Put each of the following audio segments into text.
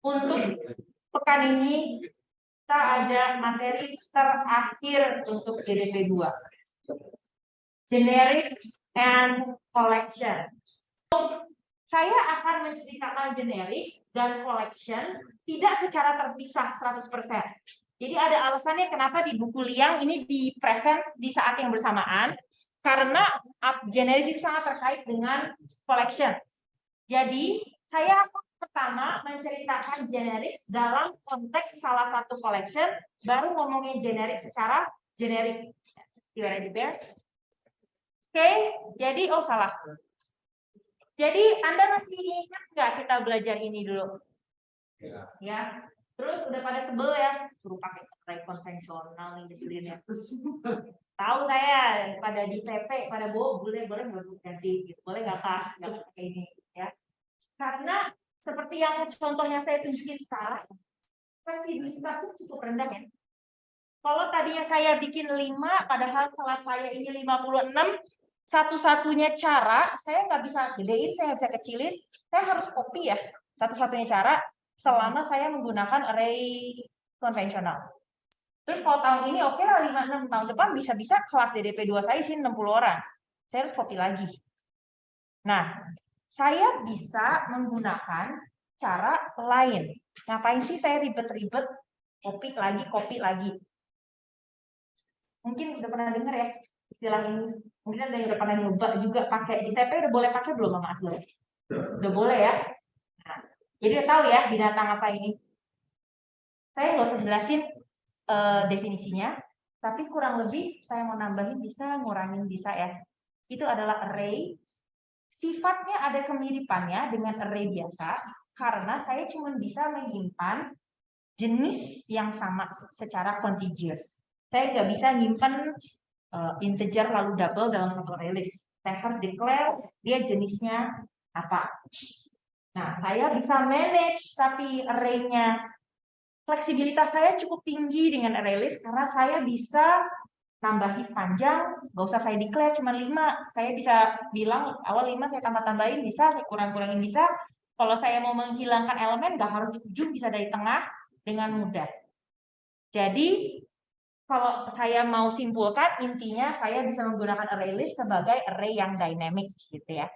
Untuk pekan ini kita ada materi terakhir untuk DDP 2. Generic and collection. Saya akan menceritakan generic dan collection tidak secara terpisah 100%. Jadi ada alasannya kenapa di buku Liang ini di present di saat yang bersamaan, karena generic itu sangat terkait dengan collection. Jadi saya akan pertama menceritakan generic dalam konteks salah satu collection, baru ngomongin generic secara generic. Oke, jadi salah. Jadi Anda masih ingat nggak kita belajar ini dulu? Ya. Terus udah pada sebel ya, suruh pakai konvensional nih disulinnya. Tahu saya pada di TP pada boleh nggak ganti, boleh nggak Pak? Nggak pakai ini ya. Karena seperti yang contohnya saya tunjukin sekarang, fleksibilitasnya cukup rendah ya. Kalau tadinya saya bikin 5, padahal kelas saya ini 56, satu-satunya cara, saya nggak bisa gedein, saya nggak bisa kecilin, saya harus copy ya. Satu-satunya cara selama saya menggunakan array konvensional. Terus kalau tahun ini oke lah 56, tahun depan bisa-bisa kelas DDP 2 saya sih 60 orang. Saya harus copy lagi. Nah, saya bisa menggunakan cara lain. Ngapain sih saya ribet-ribet copy lagi? Mungkin udah pernah dengar ya istilah ini. Mungkin ada yang udah pernah nyoba juga pakai di TP, udah boleh pakai belum Mama Asli? Udah boleh ya. Nah, jadi udah tahu ya binatang apa ini. Saya nggak usah jelasin definisinya, tapi kurang lebih saya mau nambahin bisa, ngurangin bisa ya. Itu adalah array. Sifatnya ada kemiripannya dengan array biasa, karena saya cuma bisa menyimpan jenis yang sama secara contiguous. Saya nggak bisa nyimpan integer lalu double dalam satu array list. Saya harus declare dia jenisnya apa. Nah, saya bisa manage tapi array-nya. Fleksibilitas saya cukup tinggi dengan array list karena saya bisa nambahin panjang, nggak usah saya declare cuma 5. Saya bisa bilang awal 5 saya tambah-tambahin bisa, saya kurang-kurangin bisa. Kalau saya mau menghilangkan elemen nggak harus di ujung, bisa dari tengah dengan mudah. Jadi kalau saya mau simpulkan, intinya saya bisa menggunakan array list sebagai array yang dynamic gitu ya.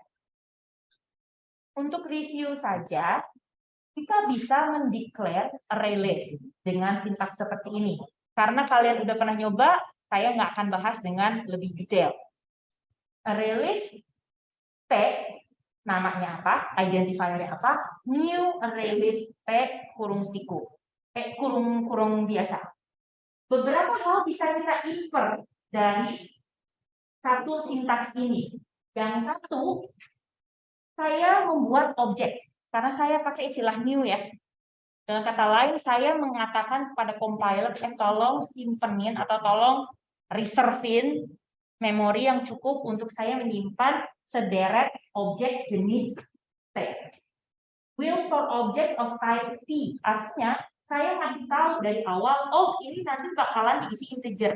Untuk review saja, kita bisa mendeclare array list dengan sintaks seperti ini. Karena kalian udah pernah nyoba, saya nggak akan bahas dengan lebih detail. Array list tag namanya apa, identifier-nya apa, new array list tag kurung siku, kurung biasa. Beberapa hal bisa kita infer dari satu sintaks ini. Yang satu, saya membuat objek. Karena saya pakai istilah new ya. Dengan kata lain, saya mengatakan kepada compiler, tolong simpenin atau tolong reservein memori yang cukup untuk saya menyimpan sederet objek jenis T. Will store objects of type T. Artinya, saya masih tahu dari awal, ini nanti bakalan diisi integer.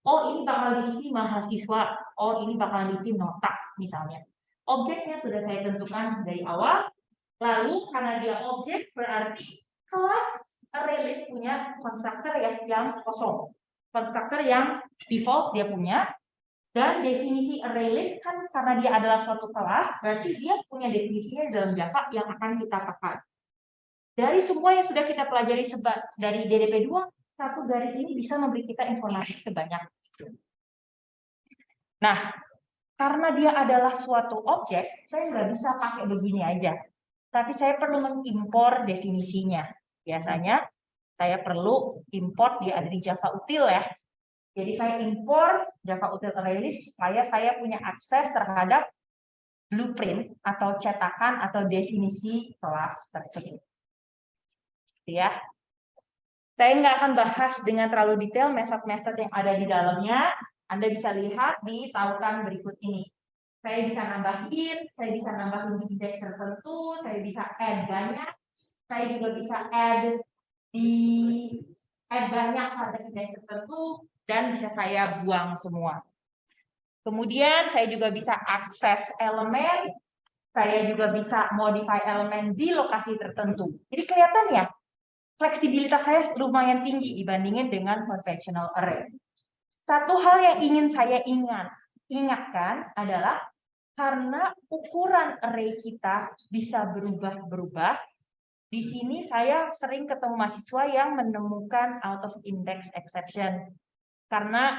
Ini bakal diisi mahasiswa. Ini bakalan diisi nota, misalnya. Objeknya sudah saya tentukan dari awal. Lalu, karena dia objek, berarti kelas array list punya konstruktor yang kosong. Konstruktor yang default dia punya. Dan definisi array list kan karena dia adalah suatu kelas, berarti dia punya definisinya dalam Java yang akan kita pakai. Dari semua yang sudah kita pelajari dari DDP 2, satu garis ini bisa memberi kita informasi sebanyak itu. Nah, karena dia adalah suatu objek, saya nggak bisa pakai begini aja. Tapi saya perlu mengimpor definisinya. Biasanya saya perlu import, dia ada di Java util ya. Jadi saya import Java util array list supaya saya punya akses terhadap blueprint atau cetakan atau definisi kelas tersebut. Ya, saya nggak akan bahas dengan terlalu detail metode-metode yang ada di dalamnya. Anda bisa lihat di tautan berikut ini. Saya bisa nambahin di index tertentu, saya bisa add banyak, saya juga bisa add banyak pada index tertentu, dan bisa saya buang semua. Kemudian saya juga bisa akses elemen Saya juga bisa modify elemen di lokasi tertentu. Jadi kelihatan ya, fleksibilitas saya lumayan tinggi dibandingin dengan conventional array. Satu hal yang ingin saya ingatkan adalah karena ukuran array kita bisa berubah-berubah, di sini saya sering ketemu mahasiswa yang menemukan out of index exception. Karena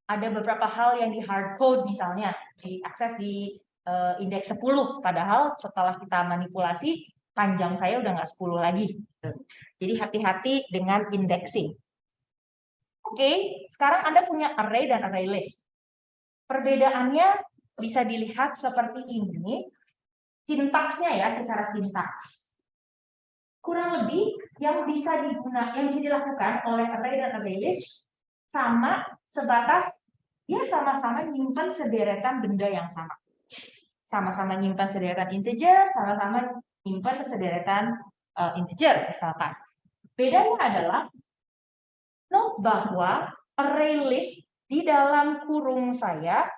ada beberapa hal yang di hard code misalnya, diakses di indeks 10, padahal setelah kita manipulasi, panjang saya udah nggak 10 lagi. Jadi hati-hati dengan indexing. Oke, sekarang Anda punya array dan array list. Perbedaannya bisa dilihat seperti ini. Sintaksnya ya, secara sintaks. Kurang lebih yang bisa dilakukan oleh array dan array list sama sebatas ya sama-sama nyimpan sederetan benda yang sama. Sama-sama nyimpan sederetan integer, sama-sama nyimpan sederetan integer misalkan. Bedanya adalah note bahwa array list di dalam kurung saya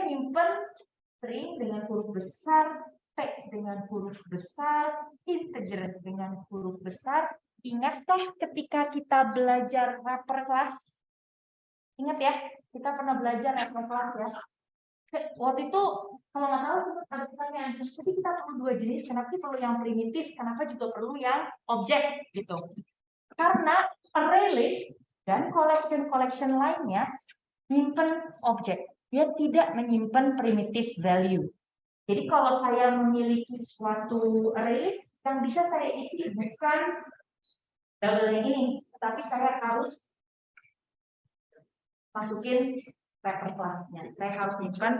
nyimpen string dengan huruf besar, tag dengan huruf besar, integer dengan huruf besar. Ingatkah ketika kita belajar wrapper class? Ingat ya, kita pernah belajar wrapper class ya. Waktu itu, kalau nggak salah, ada pertanyaan, kenapa sih kita perlu dua jenis? Kenapa sih perlu yang primitif? Kenapa juga perlu yang objek? Gitu. Karena array list dan collection lainnya menyimpan objek. Dia tidak menyimpan primitive value. Jadi kalau saya memiliki suatu array list, yang bisa saya isi bukan double yang ini, tapi saya harus masukin wrapper class-nya. Saya harus menyimpan.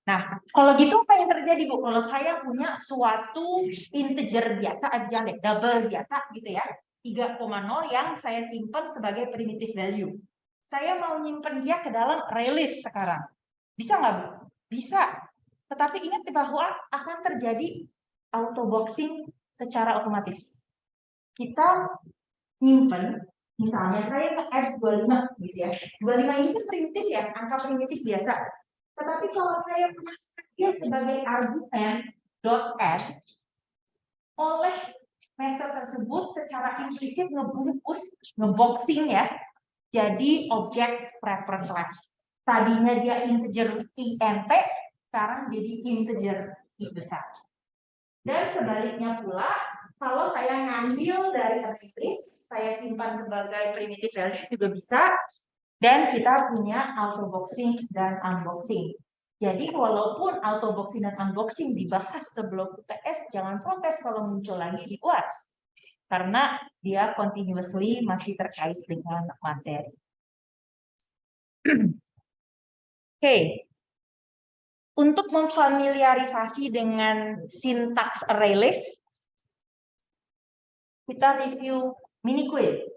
Nah, kalau gitu apa yang terjadi, Bu? Kalau saya punya suatu integer biasa aja deh, double biasa gitu ya, 3,0 yang saya simpan sebagai primitive value. Saya mau nyimpen dia ke dalam array list sekarang. Bisa nggak, Bu? Bisa. Tetapi ingat bahwa akan terjadi auto-boxing secara otomatis. Kita nyimpen, misalnya saya nge-add 25 gitu ya. 25 ini kan primitif ya, angka primitif biasa. Tetapi kalau saya memasukkan dia sebagai argumen .add, oleh metode tersebut secara implisit ngebungkus, ngeboxing ya, jadi objek wrapper class. Tadinya dia integer int, sekarang jadi integer i besar. Dan sebaliknya pula, kalau saya ngambil dari array list, saya simpan sebagai primitive value juga bisa. Dan kita punya auto-boxing dan unboxing. Jadi walaupun auto-boxing dan unboxing dibahas sebelum UTS, jangan protes kalau muncul lagi di UAS. Karena dia continuously masih terkait dengan materi. Oke. Untuk memfamiliarisasi dengan sintaks array list, kita review mini quiz.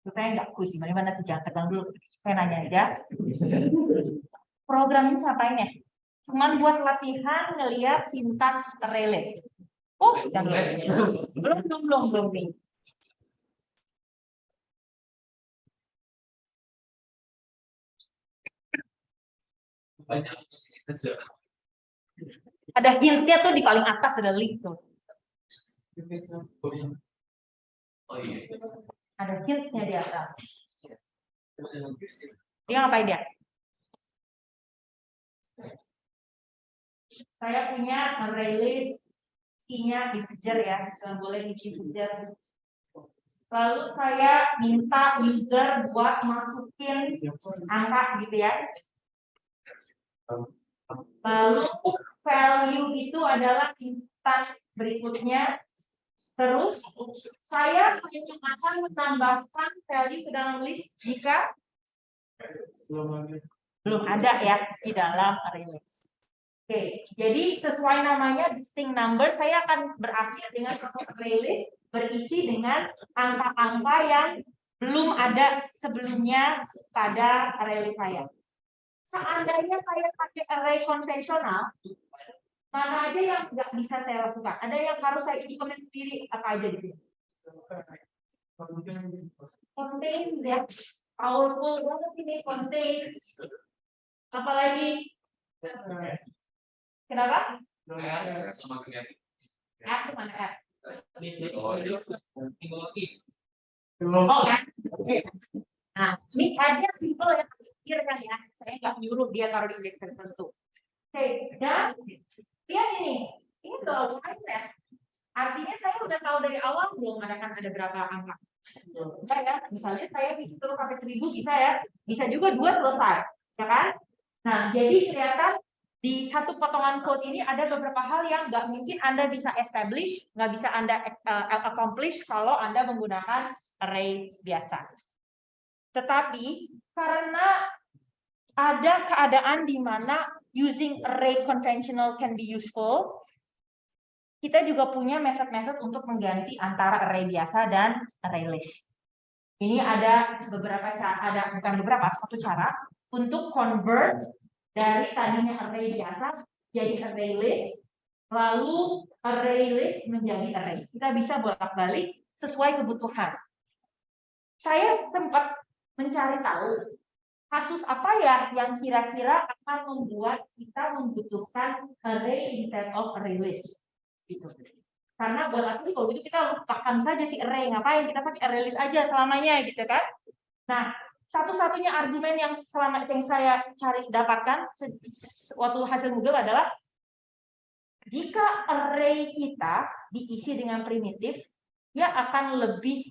Saya nggak kuis, gimana sih, jangan tegang dulu. Saya nanya aja. Program ini ngapain ya? Cuman buat latihan ngelihat sintaks array list. Oh, belum nih. Ada hintnya tuh di paling atas, ada link tuh. Ada hintnya di atas. Dia ngapain dia? Saya punya array list, isinya integer ya, nggak boleh isi integer. Lalu saya minta user buat masukin angka gitu ya. Lalu value itu adalah instance berikutnya. Terus saya akan menambahkan value ke dalam list jika belum ada ya di dalam array list. Oke, jadi sesuai namanya distinct number, saya akan berakhir dengan array list berisi dengan angka-angka yang belum ada sebelumnya pada array list saya. Seandainya saya pakai array konvensional, mana aja yang nggak bisa saya lakukan? Ada yang harus saya implement sendiri, apa aja di sini? Contain, ya. Powerful, banget ini contain. Apalagi? Kenapa? sama dengan R mana R? Oh kan? Nah, ini R-nya simple ya, pikir kan ya. Saya nggak nyuruh dia taruh di indeks tertentu. Oke, dan lihat ini udah ya. Artinya saya udah tahu dari awal belum ada berapa angka. Bisa ya, misalnya saya bisa terus sampai 1000 bisa ya, bisa juga 2 selesai, ya kan? Nah, jadi kelihatan di satu potongan code ini ada beberapa hal yang nggak mungkin Anda bisa establish, nggak bisa Anda accomplish kalau Anda menggunakan array biasa. Tetapi karena ada keadaan di mana using array conventional can be useful, kita juga punya metode-metode untuk mengganti antara array biasa dan array list. Ini ada beberapa cara, satu cara untuk convert dari tadinya array biasa jadi array list, lalu array list menjadi array. Kita bisa bolak-balik sesuai kebutuhan. Saya sempat mencari tahu kasus apa ya yang kira-kira akan membuat kita membutuhkan array instead of array list. Gitu. Karena buat aku kalau gitu kita lupakan saja si array, ngapain kita pakai array list aja selamanya gitu kan. Nah, satu-satunya argumen yang saya cari dapatkan waktu hasil Google adalah jika array kita diisi dengan primitif, dia akan lebih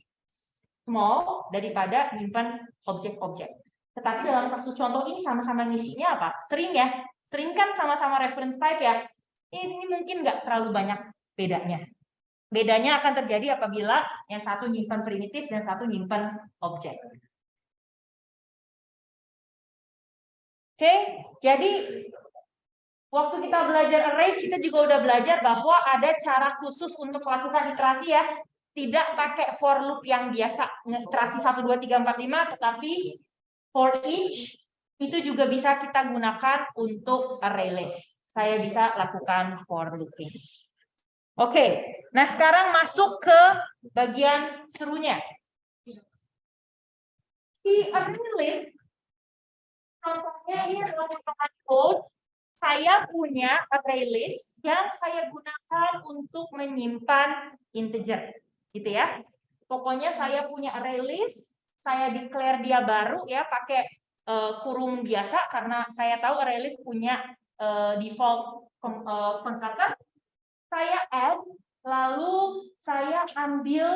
small daripada menyimpan objek-objek. Tetapi dalam kasus contoh ini sama-sama ngisinya apa? String ya. String kan sama-sama reference type ya. Ini mungkin nggak terlalu banyak bedanya. Bedanya akan terjadi apabila yang satu nyimpan primitif dan satu nyimpan objek. Oke, jadi waktu kita belajar arrays, kita juga udah belajar bahwa ada cara khusus untuk melakukan iterasi ya. Tidak pakai for loop yang biasa, iterasi 1, 2, 3, 4, 5, tetapi for each itu juga bisa kita gunakan untuk array list. Saya bisa lakukan for looping. Oke, nah sekarang masuk ke bagian serunya. Si array list, contohnya ini adalah potongan code. Saya punya array list yang saya gunakan untuk menyimpan integer, gitu ya. Pokoknya saya punya array list, saya declare dia baru ya pakai kurung biasa karena saya tahu array list punya default constructor. Saya add, lalu saya ambil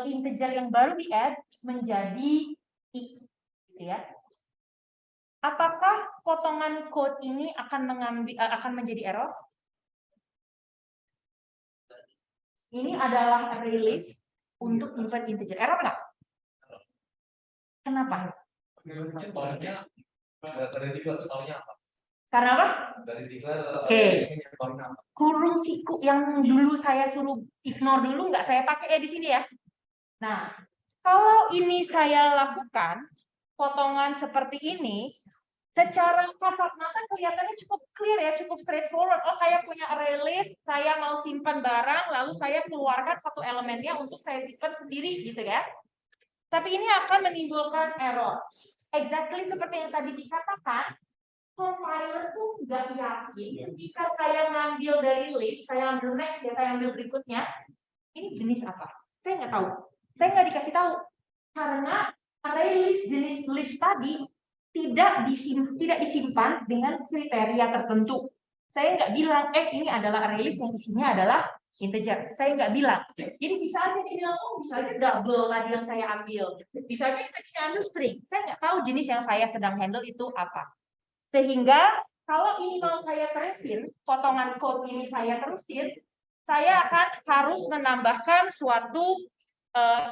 integer yang baru di add menjadi i, gitu ya. Apakah potongan code ini akan menjadi error? Ini adalah array list untuk nyimpan integer. Error nggak? Kenapa? Karena apa? Oke. Kurung siku yang dulu saya suruh ignore dulu nggak saya pakai ya di sini ya. Nah, kalau ini saya lakukan potongan seperti ini, secara kasat mata kelihatannya cukup clear ya, cukup straightforward. Oh, saya punya array list, saya mau simpan barang, lalu saya keluarkan satu elemennya untuk saya simpan sendiri gitu ya. Tapi ini akan menimbulkan error. Exactly seperti yang tadi dikatakan, compiler tuh nggak yakin jika saya ngambil dari list, saya ambil next ya, saya ambil berikutnya, ini jenis apa? Saya nggak tahu. Saya nggak dikasih tahu. Karena array list jenis list tadi tidak disimpan dengan kriteria tertentu. Saya nggak bilang, ini adalah array list yang isinya adalah integer. Saya nggak bilang. Jadi bisa aja dibilang, oh bisa aja double tadi yang saya ambil. Bisa aja saya ambil string. Saya nggak tahu jenis yang saya sedang handle itu apa. Sehingga kalau ini mau saya terusin, potongan code ini saya terusin, saya akan harus menambahkan suatu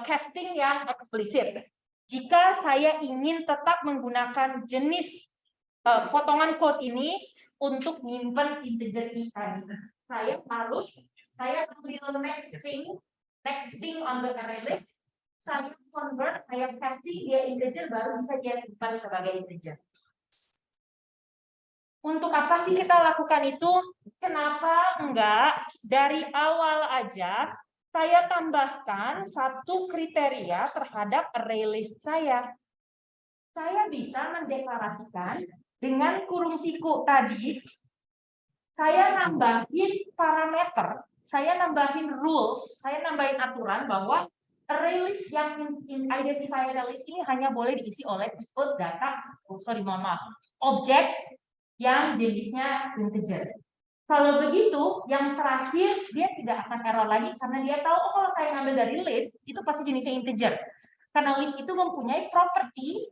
casting yang eksplisit. Jika saya ingin tetap menggunakan jenis potongan code ini untuk menyimpan integer i tadi, saya ambil next string on the array list, saya convert, saya casting dia integer, baru bisa dia simpan sebagai integer. Untuk apa sih kita lakukan itu? Kenapa enggak dari awal aja saya tambahkan satu kriteria terhadap array list saya? Saya bisa mendeklarasikan dengan kurung siku tadi, saya nambahin parameter, saya nambahin rules, saya nambahin aturan bahwa array list yang identifier list ini hanya boleh diisi oleh input data, objek yang jenisnya integer. Kalau begitu, yang terakhir dia tidak akan error lagi karena dia tahu, oh kalau saya ngambil dari list, itu pasti jenisnya integer. Karena list itu mempunyai property,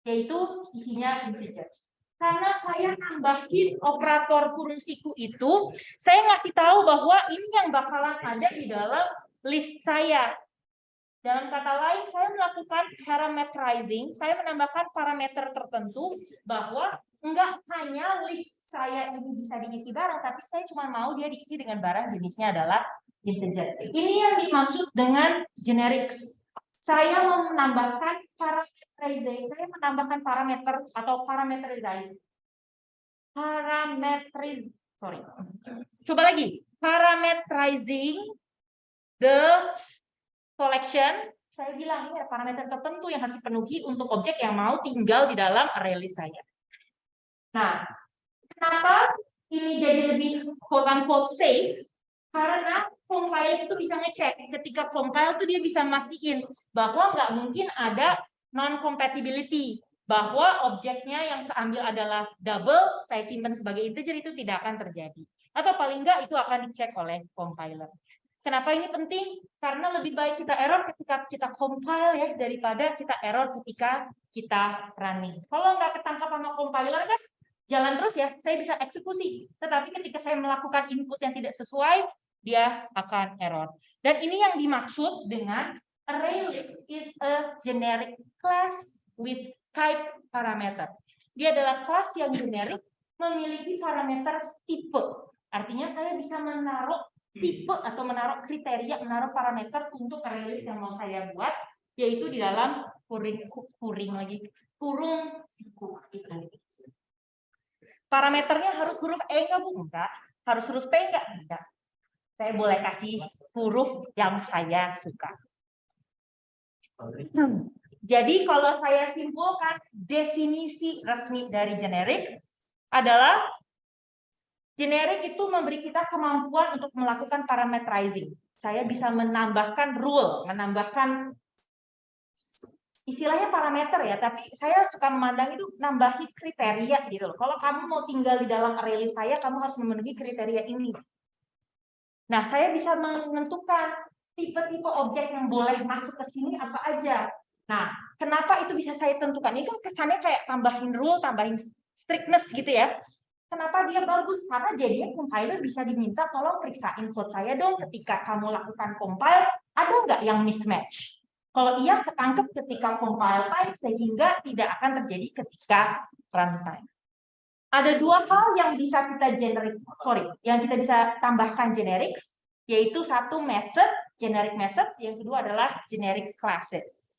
yaitu isinya integer. Karena saya nambahin operator kurung siku itu, saya ngasih tahu bahwa ini yang bakalan ada di dalam list saya. Dalam kata lain, saya melakukan parameterizing, saya menambahkan parameter tertentu bahwa enggak hanya list saya ini bisa diisi barang, tapi saya cuma mau dia diisi dengan barang jenisnya adalah integer. Ini yang dimaksud dengan generic. Saya mau menambahkan parameterizing, saya menambahkan parameter atau parameterizing. Coba lagi. Parameterizing the collection, saya bilang ini ada parameter tertentu yang harus dipenuhi untuk objek yang mau tinggal di dalam array list saya. Nah, kenapa ini jadi lebih quote-unquote safe? Karena compiler itu bisa ngecek. Ketika compile tuh dia bisa mastiin bahwa nggak mungkin ada non-compatibility. Bahwa objeknya yang keambil adalah double, saya simpan sebagai integer, itu tidak akan terjadi. Atau paling nggak itu akan dicek oleh compiler. Kenapa ini penting? Karena lebih baik kita error ketika kita compile ya daripada kita error ketika kita running. Kalau nggak ketangkap sama compiler kan jalan terus ya, saya bisa eksekusi. Tetapi ketika saya melakukan input yang tidak sesuai, dia akan error. Dan ini yang dimaksud dengan array list is a generic class with type parameter. Dia adalah kelas yang generik memiliki parameter tipe. Artinya saya bisa menaruh tipe atau menaruh kriteria, menaruh parameter untuk array list yang mau saya buat, yaitu di dalam kurung siku itu. Parameternya harus huruf E nggak Bu? Enggak. Harus huruf T nggak? Enggak. Saya boleh kasih huruf yang saya suka. Jadi kalau saya simpulkan definisi resmi dari generik adalah generik itu memberi kita kemampuan untuk melakukan parameterizing. Saya bisa menambahkan rule, menambahkan istilahnya parameter ya, tapi saya suka memandang itu nambahin kriteria gitu loh. Kalau kamu mau tinggal di dalam array list saya, kamu harus memenuhi kriteria ini. Nah, saya bisa menentukan tipe-tipe objek yang boleh masuk ke sini apa aja. Nah, kenapa itu bisa saya tentukan? Ini kan kesannya kayak tambahin rule, tambahin strictness gitu ya. Kenapa dia bagus? Karena jadinya compiler bisa diminta tolong periksa input saya dong ketika kamu lakukan compile, ada nggak yang mismatch? Kalau iya, ketangkep ketika compile time sehingga tidak akan terjadi ketika runtime. Ada dua hal yang bisa kita yang kita bisa tambahkan generics, yaitu satu method, generic methods, yang kedua adalah generic classes.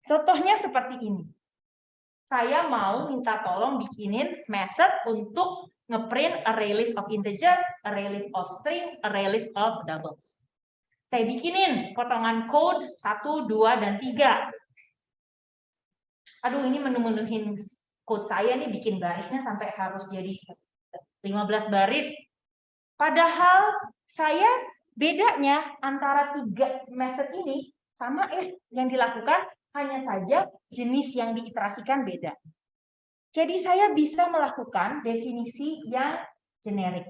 Contohnya seperti ini. Saya mau minta tolong bikinin method untuk ngeprint array list of integer, array list of string, array list of doubles. Saya bikinin potongan code 1, 2, dan 3. Aduh, ini menu-menuhin code saya nih, bikin barisnya sampai harus jadi 15 baris. Padahal saya bedanya antara 3 method ini sama yang dilakukan, hanya saja jenis yang diiterasikan beda. Jadi saya bisa melakukan definisi yang generik.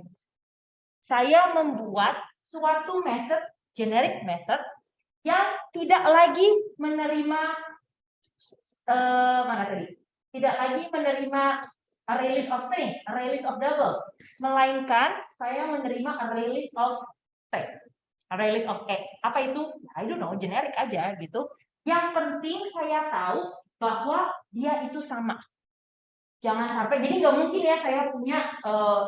Saya membuat suatu method, generic method, yang tidak lagi menerima tidak lagi menerima array list of string, array list of double, melainkan saya menerima array list of text, array list of A. Apa itu? I don't know, generic aja gitu. Yang penting saya tahu bahwa dia itu sama. Jangan sampai, jadi nggak mungkin ya saya punya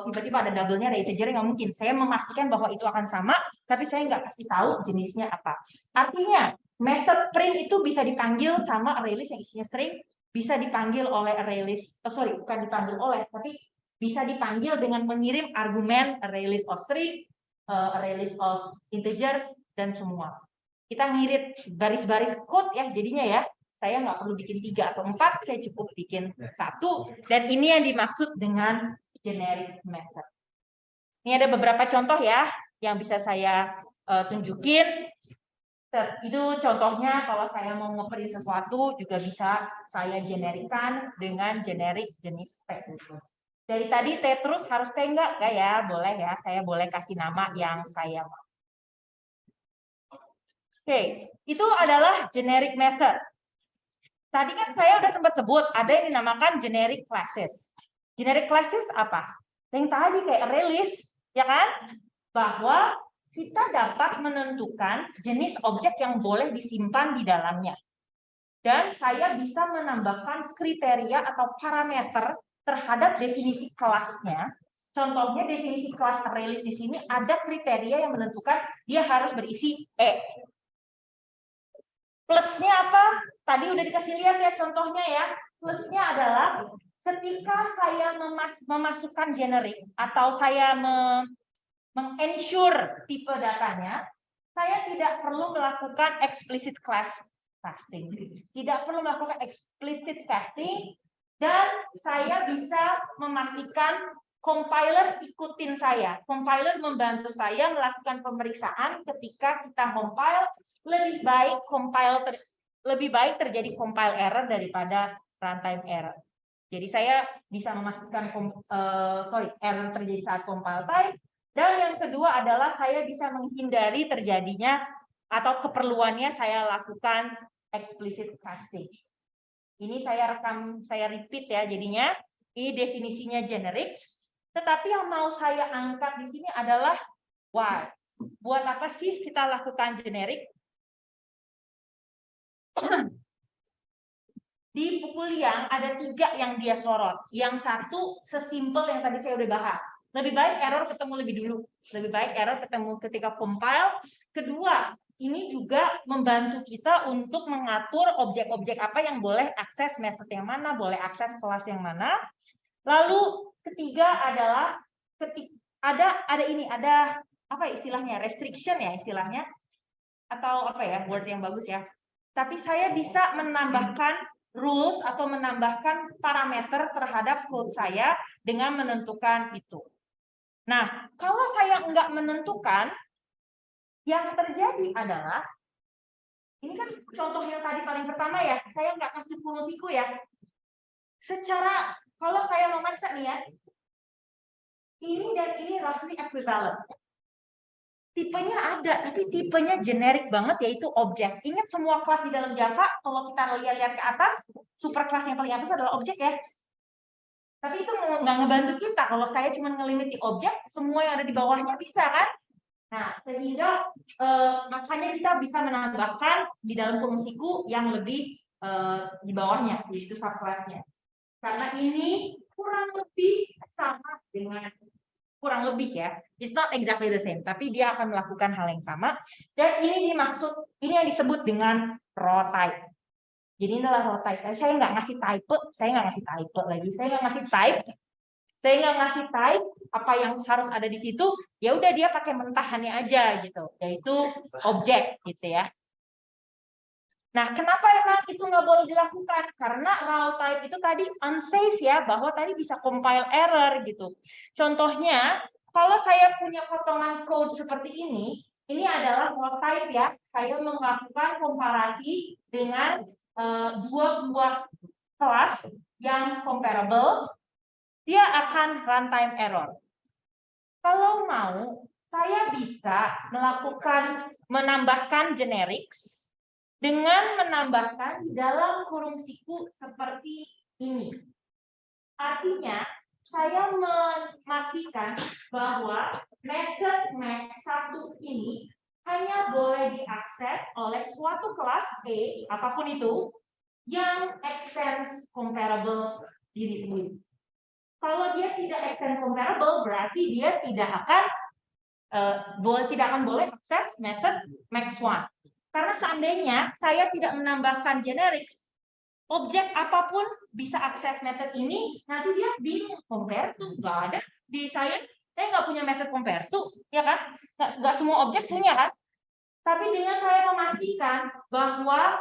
tiba-tiba ada double-nya, ada integer, nggak mungkin. Saya memastikan bahwa itu akan sama, tapi saya nggak kasih tahu jenisnya apa. Artinya, method print itu bisa dipanggil sama array list yang isinya string, bisa dipanggil oleh array list, bukan dipanggil oleh, tapi bisa dipanggil dengan mengirim argumen array list of string, array list of integers, dan semua. Kita ngirit baris-baris code ya jadinya ya. Saya nggak perlu bikin 3 atau 4, saya cukup bikin 1. Dan ini yang dimaksud dengan generic method. Ini ada beberapa contoh ya yang bisa saya tunjukin. Itu contohnya kalau saya mau nge-print sesuatu juga bisa saya generikkan dengan generik jenis T. Dari tadi T terus harus T enggak ya? Boleh ya, saya boleh kasih nama yang saya mau. Oke, itu adalah generic method. Tadi kan saya udah sempat sebut, ada yang dinamakan generic classes. Generic classes apa? Yang tadi kayak array list, ya kan? Bahwa kita dapat menentukan jenis objek yang boleh disimpan di dalamnya. Dan saya bisa menambahkan kriteria atau parameter terhadap definisi kelasnya. Contohnya definisi kelas array list di sini ada kriteria yang menentukan dia harus berisi E. Plusnya apa? Tadi udah dikasih lihat ya contohnya ya. Plusnya adalah ketika saya memasukkan generic atau saya meng-ensure tipe datanya, saya tidak perlu melakukan explicit class casting. Tidak perlu melakukan explicit casting dan saya bisa memastikan compiler ikutin saya. Compiler membantu saya melakukan pemeriksaan ketika kita compile. Lebih baik terjadi compile error daripada runtime error. Jadi saya bisa memastikan error terjadi saat compile time. Dan yang kedua adalah saya bisa menghindari terjadinya atau keperluannya saya lakukan explicit casting. Ini saya rekam, saya repeat ya jadinya. Ini definisinya generic. Tetapi yang mau saya angkat di sini adalah why. Buat apa sih kita lakukan generic? Di buku Liang ada 3 yang dia sorot. Yang satu sesimpel yang tadi saya udah bahas. Lebih baik error ketemu lebih dulu. Lebih baik error ketemu ketika compile. Kedua, ini juga membantu kita untuk mengatur objek-objek apa yang boleh akses method yang mana, boleh akses kelas yang mana. Lalu ketiga adalah ada apa istilahnya? Restriction ya istilahnya. Atau apa ya? Word yang bagus ya. Tapi saya bisa menambahkan rules atau menambahkan parameter terhadap code saya dengan menentukan itu. Nah, kalau saya enggak menentukan, yang terjadi adalah, ini kan contoh yang tadi paling pertama ya, saya enggak kasih fungsiku ya. Secara, kalau saya memaksa nih ya, ini dan ini roughly equivalent. Tipenya ada, tapi tipenya generik banget yaitu objek. Ingat semua kelas di dalam Java, kalau kita lihat ke atas, super kelas yang paling atas adalah objek ya. Tapi itu nggak ngebantu kita. Kalau saya cuma ngelimiti objek, semua yang ada di bawahnya bisa kan? Nah, sehingga makanya kita bisa menambahkan di dalam fungsiku yang lebih di bawahnya, yaitu subclassnya. Karena ini kurang lebih sama dengan kurang lebih ya, it's not exactly the same, tapi dia akan melakukan hal yang sama. Dan ini yang disebut dengan raw type. Jadi inilah raw type. Saya nggak ngasih type lagi. Saya nggak ngasih type apa yang harus ada di situ. Ya udah dia pakai mentahannya aja gitu, yaitu objek gitu ya. Nah, kenapa emang itu nggak boleh dilakukan? Karena raw type itu tadi unsafe ya, bahwa tadi bisa compile error gitu. Contohnya, kalau saya punya potongan code seperti ini adalah raw type ya. Saya melakukan komparasi dengan 2 buah kelas yang comparable, dia akan runtime error. Kalau mau, saya bisa menambahkan generics dengan menambahkan di dalam kurung siku seperti ini. Artinya, saya memastikan bahwa method max1 ini hanya boleh diakses oleh suatu kelas E, apapun itu, yang extends comparable diri sendiri. Kalau dia tidak extend comparable, berarti dia tidak akan boleh akses method max1. Karena seandainya saya tidak menambahkan generics, objek apapun bisa akses method ini, nanti dia bingung compare to, nggak ada di saya nggak punya method compare to, ya kan? Nggak semua objek punya kan? Tapi dengan saya memastikan bahwa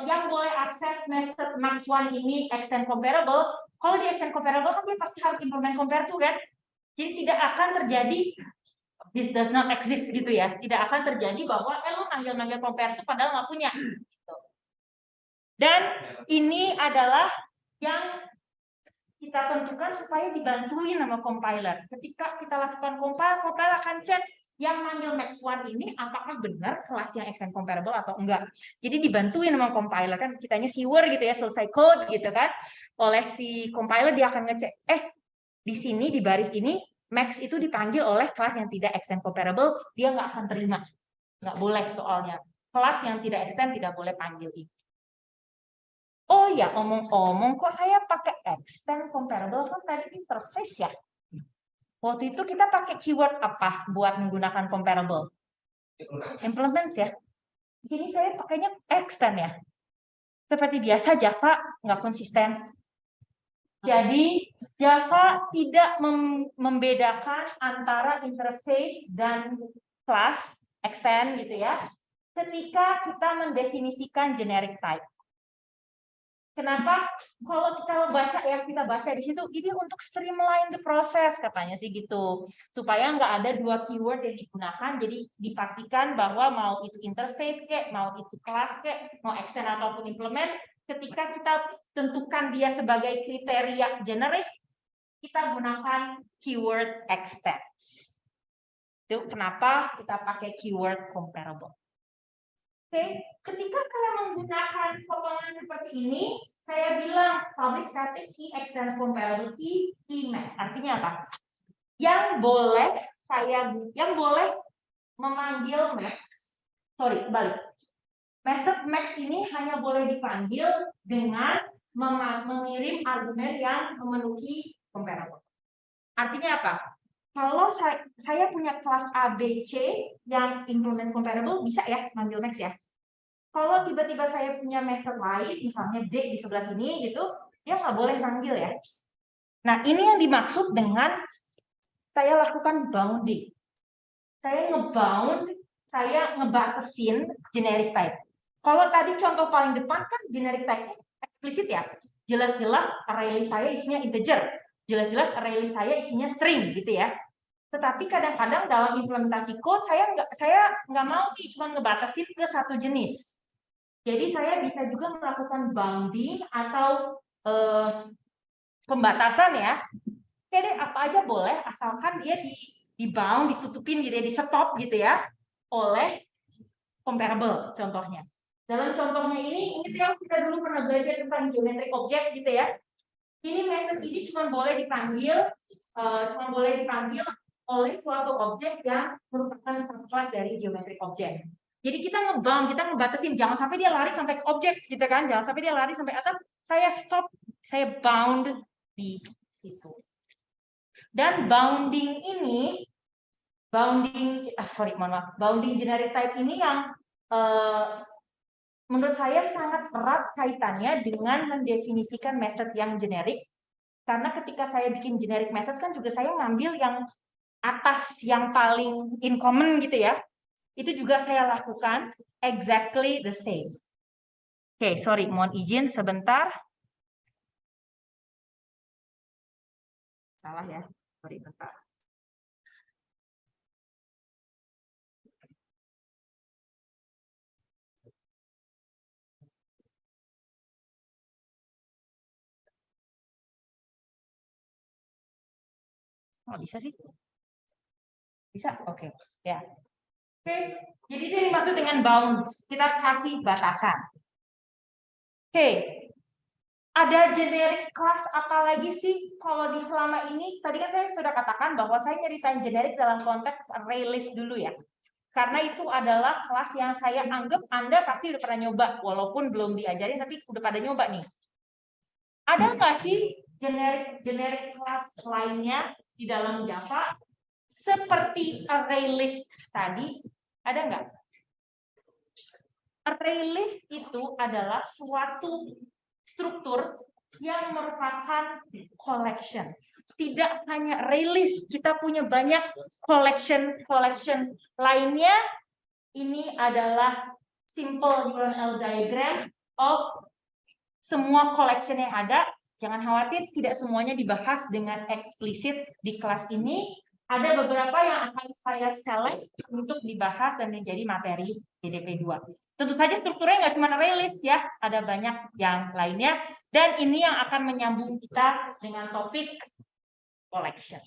yang boleh akses method max1 ini extend comparable. Kalau di extend comparable kan dia pasti harus implement compare to kan. Jadi tidak akan terjadi this does not exist gitu ya. Tidak akan terjadi bahwa lo manggil-manggil compare to padahal nggak punya. Gitu. Dan ini adalah yang kita tentukan supaya dibantuin sama compiler. Ketika kita lakukan compile, compiler akan cek yang manggil max1 ini apakah benar kelas yang extend comparable atau enggak. Jadi dibantuin sama compiler kan, kitanya sure gitu ya, selesai code gitu kan. Oleh si compiler dia akan ngecek, di sini di baris ini max itu dipanggil oleh kelas yang tidak extend comparable, dia nggak akan terima. Nggak boleh soalnya. Kelas yang tidak extend tidak boleh panggil ini. Oh ya, omong-omong kok saya pakai extend comparable kan tadi interface ya. Waktu itu kita pakai keyword apa buat menggunakan comparable? Implement ya. Di sini saya pakainya extend ya. Seperti biasa Java nggak konsisten. Jadi Java tidak membedakan antara interface dan class extend gitu ya. Ketika kita mendefinisikan generic type. Kenapa? Kalau kita baca di situ, ini untuk streamline the process katanya sih gitu, supaya nggak ada dua keyword yang digunakan, jadi dipastikan bahwa mau itu interface kek, mau itu class kek, mau extend ataupun implement, ketika kita tentukan dia sebagai kriteria generic, kita gunakan keyword extend. Itu kenapa kita pakai keyword comparable. Oke, ketika kalian menggunakan potongan seperti ini, saya bilang public static key extends comparable key max. Artinya apa? Yang boleh memanggil max. Sorry, balik. Method max ini hanya boleh dipanggil dengan mengirim argumen yang memenuhi comparable. Artinya apa? Kalau saya punya kelas A, B, C yang implements comparable, bisa ya manggil max ya. Kalau tiba-tiba saya punya method lain, misalnya D di sebelah sini gitu, dia nggak boleh manggil ya. Nah, ini yang dimaksud dengan saya lakukan bounding. Saya ngebatasin generic type. Kalau tadi contoh paling depan kan generic type eksplisit ya. Jelas-jelas array list saya isinya integer. Jelas-jelas array list saya isinya string gitu ya. Tetapi kadang-kadang dalam implementasi code saya nggak mau cuma ngebatasin ke satu jenis. Jadi saya bisa juga melakukan bounding atau pembatasan ya. Jadi apa aja boleh asalkan dia di bound, ditutupin gitu ya, di stop gitu ya oleh comparable contohnya. Dalam contohnya ini yang kita dulu pernah belajar tentang geometric object gitu ya. Ini method ini cuma boleh dipanggil oleh suatu objek yang merupakan subclass dari geometric object. Jadi kita ngebatasin, jangan sampai dia lari sampai ke objek, gitu kan? Jangan sampai dia lari sampai atas. Saya stop, saya bound di situ. Dan bounding generic type ini yang menurut saya sangat erat kaitannya dengan mendefinisikan method yang generik. Karena ketika saya bikin generic method kan juga saya ngambil yang atas, yang paling in common gitu ya. Itu juga saya lakukan exactly the same. Oke, sorry, mohon izin sebentar. Salah ya, sorry bentar. Oh, bisa sih? Bisa? Oke. Ya. Oke, jadi itu yang dimaksud dengan bounds. Kita kasih batasan. Oke, ada generic class apa lagi sih kalau di selama ini? Tadi kan saya sudah katakan bahwa saya nyeritain generic dalam konteks array list dulu ya. Karena itu adalah kelas yang saya anggap Anda pasti udah pernah nyoba, walaupun belum diajarin tapi udah pada nyoba nih. Ada nggak sih generic class lainnya di dalam Java seperti array list tadi? Ada nggak? Array list itu adalah suatu struktur yang merupakan collection. Tidak hanya array list, kita punya banyak collection lainnya. Ini adalah simple URL diagram of semua collection yang ada. Jangan khawatir, tidak semuanya dibahas dengan eksplisit di kelas ini. Ada beberapa yang akan saya select untuk dibahas dan menjadi materi DDP 2. Tentu saja strukturnya nggak cuma array list ya, ada banyak yang lainnya. Dan ini yang akan menyambung kita dengan topik collection.